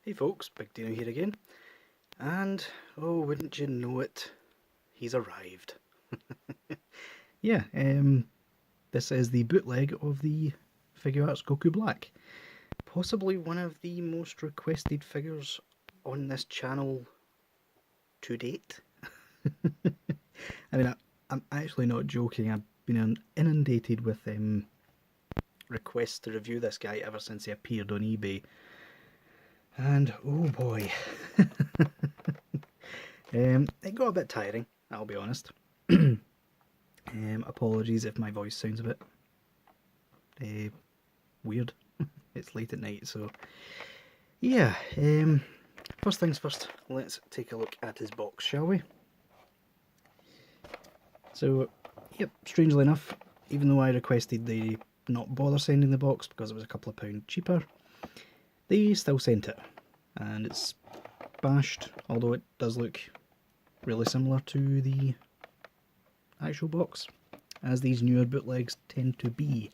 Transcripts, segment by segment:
Hey folks, Big Dino here again, and oh, wouldn't you know it, he's arrived. Yeah, this is the bootleg of the Figuarts Goku Black. Possibly one of the most requested figures on this channel to date. I mean, I'm actually not joking, I've been inundated with requests to review this guy ever since he appeared on eBay. And oh boy. It got a bit tiring, I'll be honest. Apologies if my voice sounds a bit weird. It's late at night, so yeah. First things first, let's take a look at his box, shall we? So, yep, strangely enough, even though I requested they not bother sending the box because it was a couple of pounds cheaper, they still sent it. And it's bashed, although it does look really similar to the actual box, as these newer bootlegs tend to be.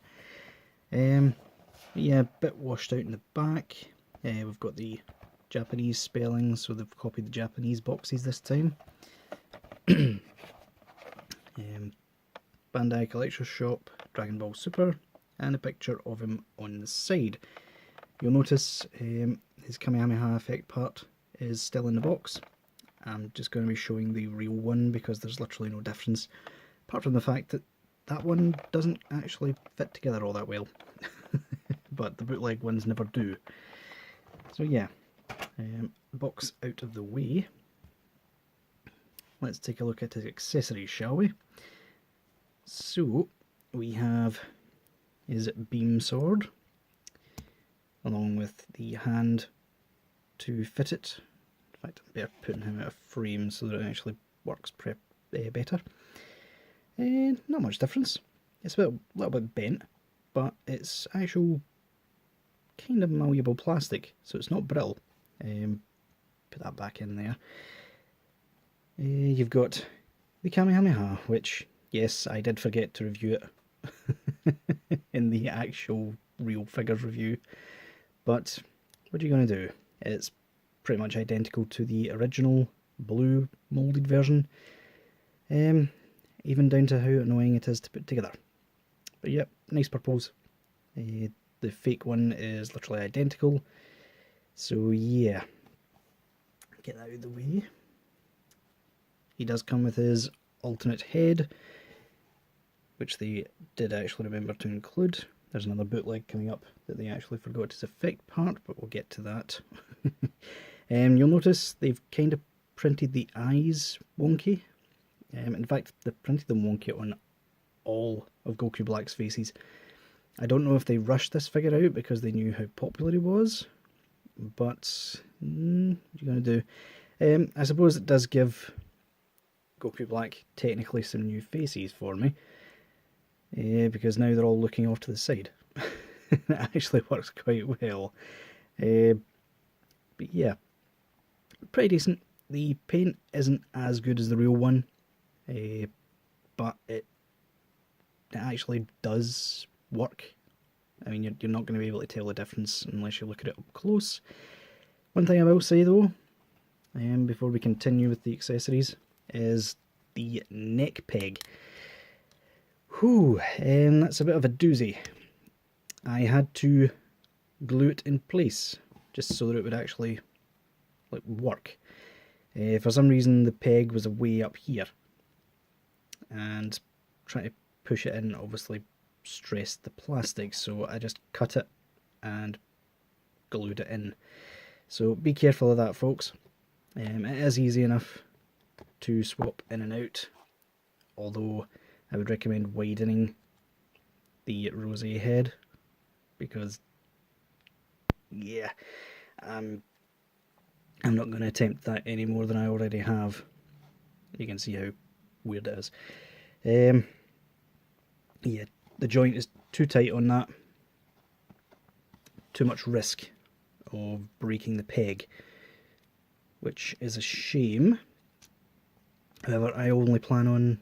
Yeah, a bit washed out in the back. We've got the Japanese spelling, so they've copied the Japanese boxes this time. Bandai Collector's Shop, Dragon Ball Super, and a picture of him on the side. You'll notice his Kamehameha effect part is still in the box. I'm just going to be showing the real one because there's literally no difference, apart from the fact that that one doesn't actually fit together all that well. But the bootleg ones never do. So yeah, box out of the way. Let's take a look at his accessories, shall we? So we have his beam sword, along with the hand to fit it. In fact, I'm better putting him out of frame so that it actually works better. Not much difference. It's a little bit bent, but it's actual kind of malleable plastic, so it's not brittle. Put that back in there. You've got the Kamehameha, which, yes, I did forget to review it in the actual real figures review, but what are you going to do? It's pretty much identical to the original blue moulded version, even down to how annoying it is to put together. But yep, nice purples. The fake one is literally identical, so yeah, get that out of the way. He does come with his alternate head, which they did actually remember to include. There's another bootleg coming up that they actually forgot his effect part, but we'll get to that. You'll notice they've kind of printed the eyes wonky. In fact, they printed them wonky on all of Goku Black's faces. I don't know if they rushed this figure out because they knew how popular he was, but what are you going to do? I suppose it does give Goku Black technically some new faces for me, because now they're all looking off to the side. It actually works quite well. But yeah, pretty decent. The paint isn't as good as the real one, but it actually does work. I mean, you're not going to be able to tell the difference unless you look at it up close. One thing I will say though, before we continue with the accessories, is the neck peg. Whew, that's a bit of a doozy. I had to glue it in place just so that it would actually work. For some reason the peg was way up here, and trying to push it in obviously stressed the plastic, so I just cut it and glued it in. So be careful of that, folks. It is easy enough to swap in and out, although I would recommend widening the rose head, because yeah, I'm not going to attempt that any more than I already have. You can see how weird it is. Yeah, the joint is too tight on that. Too much risk of breaking the peg, which is a shame. However, I only plan on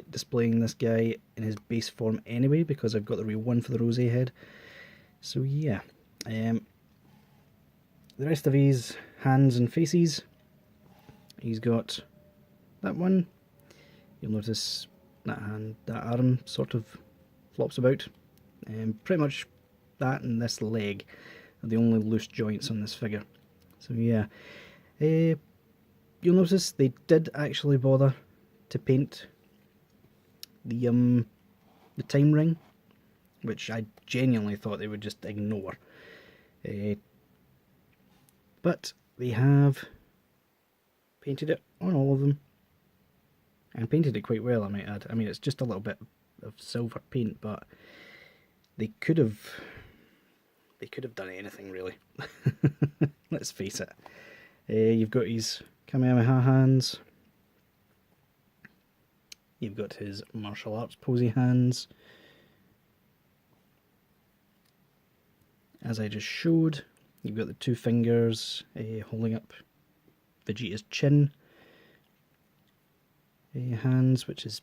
displaying this guy in his base form anyway, because I've got the real one for the rose head. So yeah, the rest of his hands and faces, he's got that one. You'll notice that hand, that arm sort of flops about. Pretty much that and this leg are the only loose joints on this figure. So yeah, you'll notice they did actually bother to paint the time ring, which I genuinely thought they would just ignore. But they have painted it on all of them, and painted it quite well, I might add. I mean, it's just a little bit of silver paint, but they could have done anything really. Let's face it. You've got his Kamehameha hands. You've got his martial arts posy hands. As I just showed, you've got the two fingers holding up Vegeta's chin. Hands, which is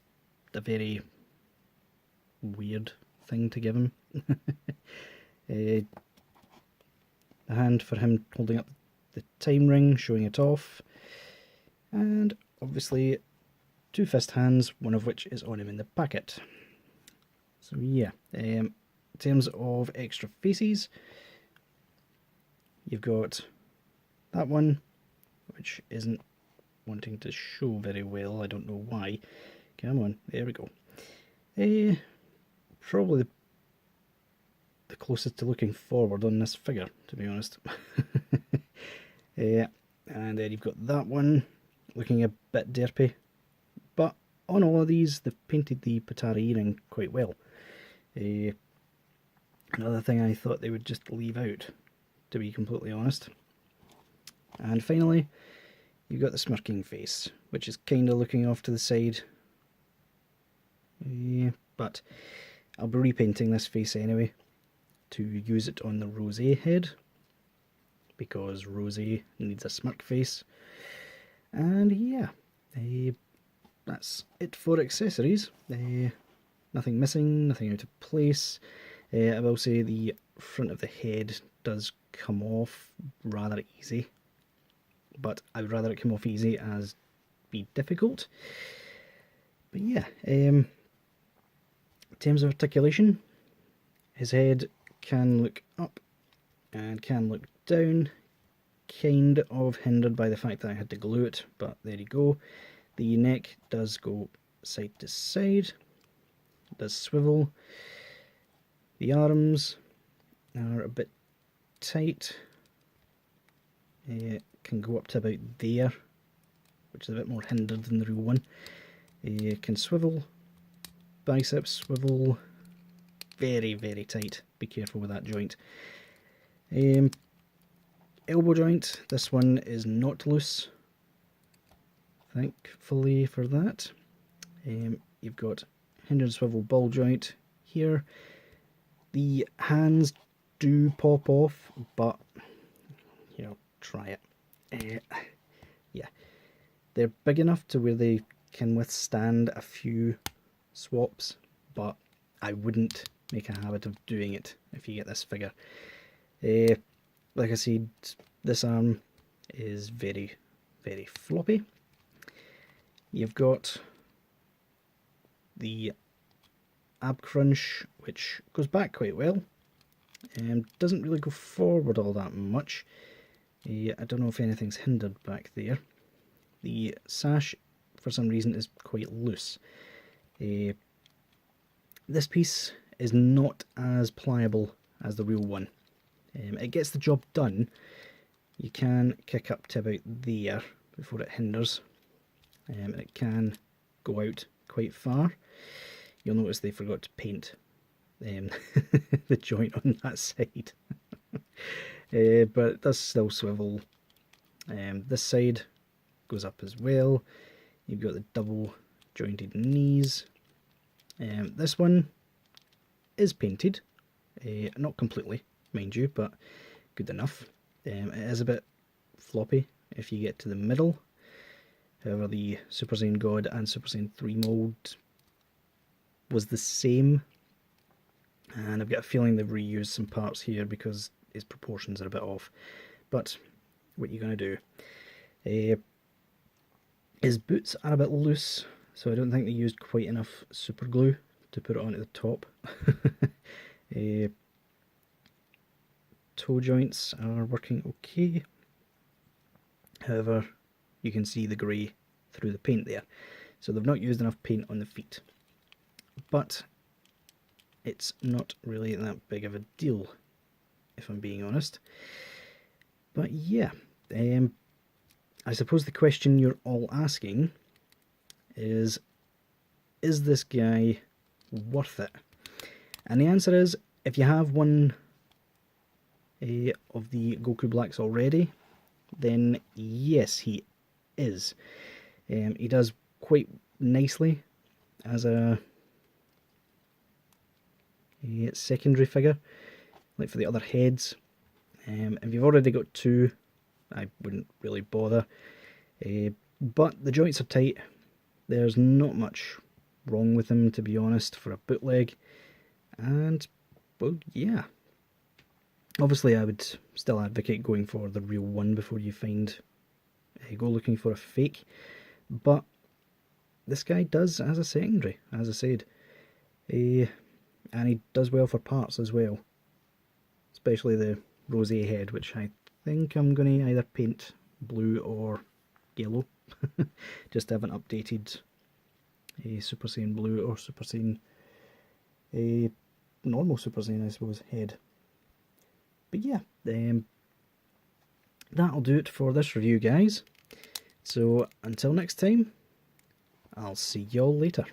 a very weird thing to give him. A hand for him holding up the time ring, showing it off. And obviously two fist hands, one of which is on him in the packet. So yeah, in terms of extra faces, you've got that one, which isn't wanting to show very well, I don't know why. Come on, there we go. Probably the closest to looking forward on this figure, to be honest. And then you've got that one, looking a bit derpy. But on all of these, they've painted the Patara earring quite well. Another thing I thought they would just leave out, to be completely honest. And finally, you've got the smirking face, which is kind of looking off to the side. But I'll be repainting this face anyway, to use it on the Rosé head, because Rosé needs a smirk face. And yeah, that's it for accessories. Nothing missing, nothing out of place. I will say the front of the head does come off rather easy, but I would rather it come off easy as be difficult. But yeah, in terms of articulation, his head can look up and can look down, kind of hindered by the fact that I had to glue it, but there you go. The neck does go side to side, it does swivel. The arms are a bit tight, can go up to about there, which is a bit more hindered than the real one. Can swivel, biceps swivel, very, very tight, be careful with that joint. Elbow joint, this one is not loose, thankfully for that. You've got hinge and swivel ball joint here. The hands do pop off, but you know, try it. Yeah, they're big enough to where they can withstand a few swaps, but I wouldn't make a habit of doing it if you get this figure. Like I said, this arm is very, very floppy. You've got the ab crunch, which goes back quite well, and doesn't really go forward all that much. I don't know if anything's hindered back there. The sash, for some reason, is quite loose. This piece is not as pliable as the real one. It gets the job done. You can kick up to about there before it hinders, and it can go out quite far. You'll notice they forgot to paint the joint on that side. But it does still swivel. This side goes up as well. You've got the double jointed knees. This one is painted, not completely, mind you, but good enough. It is a bit floppy if you get to the middle. However, the Super Saiyan God and Super Saiyan 3 mold was the same, and I've got a feeling they've reused some parts here because his proportions are a bit off. But what you're going to do. His boots are a bit loose, so I don't think they used quite enough super glue to put it onto the top. Toe joints are working okay. However, you can see the grey through the paint there. So they've not used enough paint on the feet. But it's not really that big of a deal, if I'm being honest. But yeah, I suppose the question you're all asking is this guy worth it? And the answer is, if you have one of the Goku Blacks already, then yes, he is. He does quite nicely as a secondary figure, like for the other heads. If you've already got two, I wouldn't really bother. But the joints are tight. There's not much wrong with them, to be honest, for a bootleg. And, well, yeah. Obviously, I would still advocate going for the real one before you go looking for a fake. But this guy does as a secondary, as I said. And he does well for parts as well. Especially the rosé head, which I think I'm going to either paint blue or yellow. Just haven't updated a Super Saiyan Blue or Super Saiyan, a normal Super Saiyan, I suppose, head. But yeah, that'll do it for this review, guys. So until next time, I'll see y'all later.